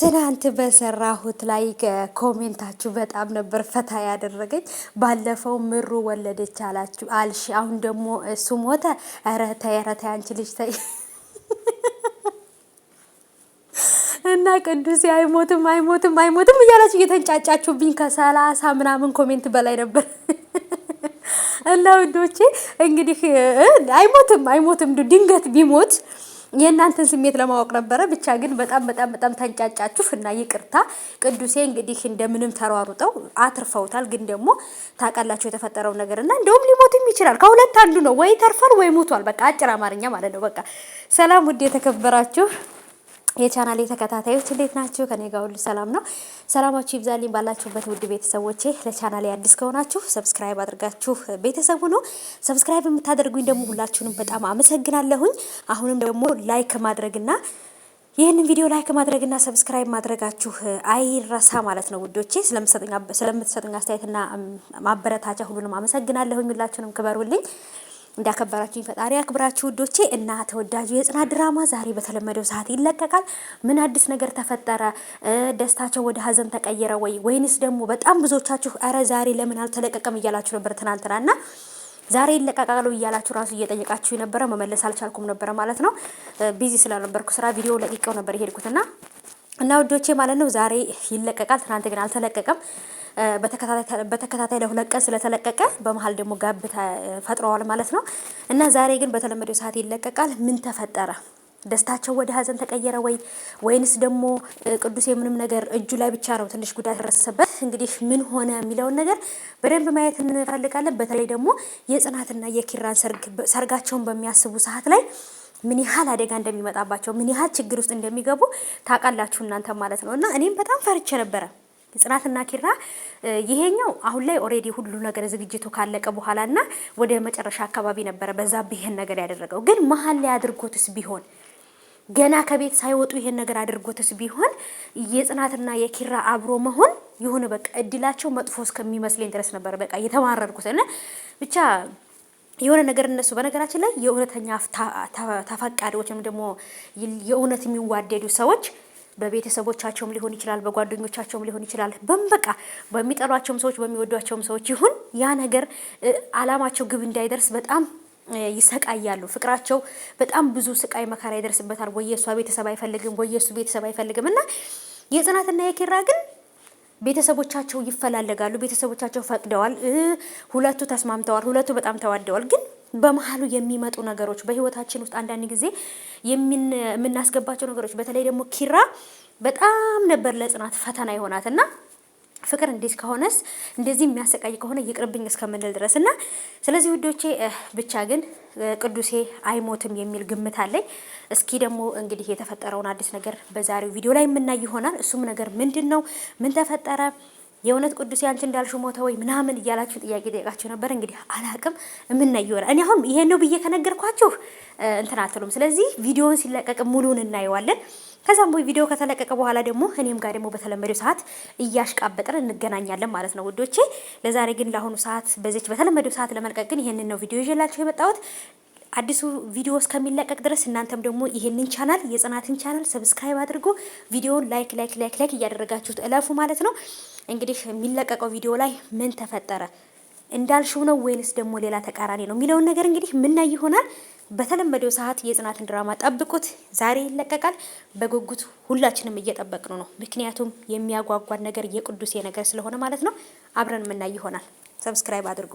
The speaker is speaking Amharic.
ትናንት በሰራሁት ላይ ኮሜንታችሁ በጣም ነበር ፈታ ያደረገኝ። ባለፈው ምሩ ወለደች አላችሁ አልሽ፣ አሁን ደግሞ እሱ ሞተ። ኧረ ተይ ኧረ ተይ አንቺ ልጅ ተይ። እና ቅዱሴ አይሞትም አይሞትም አይሞትም እያላችሁ እየተንጫጫችሁብኝ ከ30 ምናምን ኮሜንት በላይ ነበር። እና ውዶቼ እንግዲህ አይሞትም አይሞትም ድንገት ቢሞት የእናንተን ስሜት ለማወቅ ነበረ። ብቻ ግን በጣም በጣም በጣም ተንጫጫችሁ እና ይቅርታ። ቅዱሴ እንግዲህ እንደምንም ተሯሩጠው አትርፈውታል። ግን ደግሞ ታውቃላችሁ የተፈጠረው ነገር እና እንደውም ሊሞትም ይችላል። ከሁለት አንዱ ነው፣ ወይ ተርፏል ወይ ሞቷል። በቃ አጭር አማርኛ ማለት ነው። በቃ ሰላም ውድ የተከበራችሁ የቻናሌ ተከታታዮች እንዴት ናችሁ? ከኔ ጋር ሁሉ ሰላም ነው። ሰላማችሁ ይብዛልኝ ባላችሁበት ውድ ቤተሰቦቼ። ለቻናሌ አዲስ ከሆናችሁ ሰብስክራይብ አድርጋችሁ ቤተሰቡ ነው። ሰብስክራይብ የምታደርጉኝ ደግሞ ሁላችሁንም በጣም አመሰግናለሁኝ። አሁንም ደግሞ ላይክ ማድረግና ይህንን ቪዲዮ ላይክ ማድረግና ሰብስክራይብ ማድረጋችሁ አይረሳ ማለት ነው ውዶቼ። ስለምትሰጡኝ አስተያየትና ማበረታቻ ሁሉንም አመሰግናለሁኝ። ሁላችሁንም ክበሩልኝ። እንዳከበራችሁ ፈጣሪ ያክብራችሁ ውዶቼ። እና ተወዳጁ የጽናት ድራማ ዛሬ በተለመደው ሰዓት ይለቀቃል። ምን አዲስ ነገር ተፈጠረ? ደስታቸው ወደ ሀዘን ተቀየረ ወይንስ ደግሞ በጣም ብዙዎቻችሁ አረ ዛሬ ለምን አልተለቀቀም እያላችሁ ነበር ትናንትናና ዛሬ ይለቀቃሉ እያላችሁ ራሱ እየጠየቃችሁ ነበረ። መመለስ አልቻልኩም ነበረ ማለት ነው። ቢዚ ስለነበርኩ ስራ ቪዲዮ ለቅቄው ነበር የሄድኩትና እና ውዶቼ ማለት ነው ዛሬ ይለቀቃል። ትናንት ግን አልተለቀቀም። በተከታታይ ለሁለት ቀን ስለተለቀቀ በመሀል ደግሞ ጋብ ፈጥረዋል ማለት ነው። እና ዛሬ ግን በተለመደው ሰዓት ይለቀቃል። ምን ተፈጠረ? ደስታቸው ወደ ሀዘን ተቀየረ ወይንስ ደግሞ ቅዱሴ ምንም ነገር እጁ ላይ ብቻ ነው ትንሽ ጉዳት ደረሰበት? እንግዲህ ምን ሆነ የሚለውን ነገር በደንብ ማየት እንፈልጋለን። በተለይ ደግሞ የጽናትና የኪራን ሰርጋቸውን በሚያስቡ ሰዓት ላይ ምን ያህል አደጋ እንደሚመጣባቸው ምን ያህል ችግር ውስጥ እንደሚገቡ ታውቃላችሁ እናንተ ማለት ነው። እና እኔም በጣም ፈርቼ ነበረ። ጽናትና ኪራ ይሄኛው አሁን ላይ ኦሬዲ ሁሉ ነገር ዝግጅቱ ካለቀ በኋላና ወደ መጨረሻ አካባቢ ነበረ በዛ ይሄን ነገር ያደረገው። ግን መሀል ላይ አድርጎትስ ቢሆን ገና ከቤት ሳይወጡ ይሄን ነገር አድርጎትስ ቢሆን የጽናትና የኪራ አብሮ መሆን ይሁን በቃ እድላቸው መጥፎ እስከሚመስለኝ ድረስ ነበር በቃ የተማረርኩት። እና ብቻ የሆነ ነገር እነሱ በነገራችን ላይ የእውነተኛ ተፈቃሪዎችም ደግሞ የእውነት የሚዋደዱ ሰዎች በቤተሰቦቻቸውም ሊሆን ይችላል፣ በጓደኞቻቸውም ሊሆን ይችላል፣ በቃ በሚጠሏቸውም ሰዎች በሚወዷቸውም ሰዎች ይሁን ያ ነገር አላማቸው ግብ እንዳይደርስ በጣም ይሰቃያሉ። ፍቅራቸው በጣም ብዙ ስቃይ መከራ ይደርስበታል። ወይ የሷ ቤተሰብ አይፈልግም ወይ የሱ ቤተሰብ አይፈልግም። እና የጽናትና የኪራ ግን ቤተሰቦቻቸው ይፈላለጋሉ። ቤተሰቦቻቸው ፈቅደዋል። ሁለቱ ተስማምተዋል። ሁለቱ በጣም ተዋደዋል። ግን በመሀሉ የሚመጡ ነገሮች በህይወታችን ውስጥ አንዳንድ ጊዜ የምናስገባቸው ነገሮች በተለይ ደግሞ ኪራ በጣም ነበር ለጽናት ፈተና ይሆናትና ፍቅር እንዴት ከሆነስ እንደዚህ የሚያሰቃይ ከሆነ ይቅርብኝ እስከምንል ድረስ እና ስለዚህ ውዶቼ ብቻ ግን ቅዱሴ አይሞትም የሚል ግምት አለኝ። እስኪ ደግሞ እንግዲህ የተፈጠረውን አዲስ ነገር በዛሬው ቪዲዮ ላይ የምናይ ይሆናል። እሱም ነገር ምንድነው? ምን ተፈጠረ? የእውነት ቅዱሴ አንቺ እንዳልሽው ሞተ ወይ ምናምን እያላችሁ ጥያቄ ጠይቃችሁ ነበር። እንግዲህ አላቅም የምናይ ይሆናል። እኔ አሁን ይሄን ነው ብዬ ከነገርኳችሁ እንትን አትሉም። ስለዚህ ቪዲዮውን ሲለቀቅ ሙሉን እናየዋለን። ከዛም ቪዲዮ ከተለቀቀ በኋላ ደግሞ እኔም ጋር ደግሞ በተለመደው ሰዓት እያሽቃበጥን እንገናኛለን ማለት ነው ውዶቼ። ለዛሬ ግን ለአሁኑ ሰዓት በዚች በተለመደው ሰዓት ለመልቀቅ ግን ይሄንን ነው ቪዲዮ ይዤላችሁ የመጣሁት። አዲሱ ቪዲዮ እስከሚለቀቅ ድረስ እናንተም ደግሞ ይሄንን ቻናል የጽናትን ቻናል ሰብስክራይብ አድርጉ። ቪዲዮውን ላይክ እያደረጋችሁት እለፉ ማለት ነው። እንግዲህ የሚለቀቀው ቪዲዮ ላይ ምን ተፈጠረ እንዳልሽው ነው ወይንስ ደግሞ ሌላ ተቃራኒ ነው የሚለውን ነገር እንግዲህ ምናይ ይሆናል። በተለመደው ሰዓት የጽናትን ድራማ ጠብቁት። ዛሬ ይለቀቃል። በጉጉት ሁላችንም እየጠበቅን ነው። ምክንያቱም የሚያጓጓን ነገር የቅዱሴ ነገር ስለሆነ ማለት ነው። አብረን ምናይ ይሆናል። ሰብስክራይብ አድርጉ።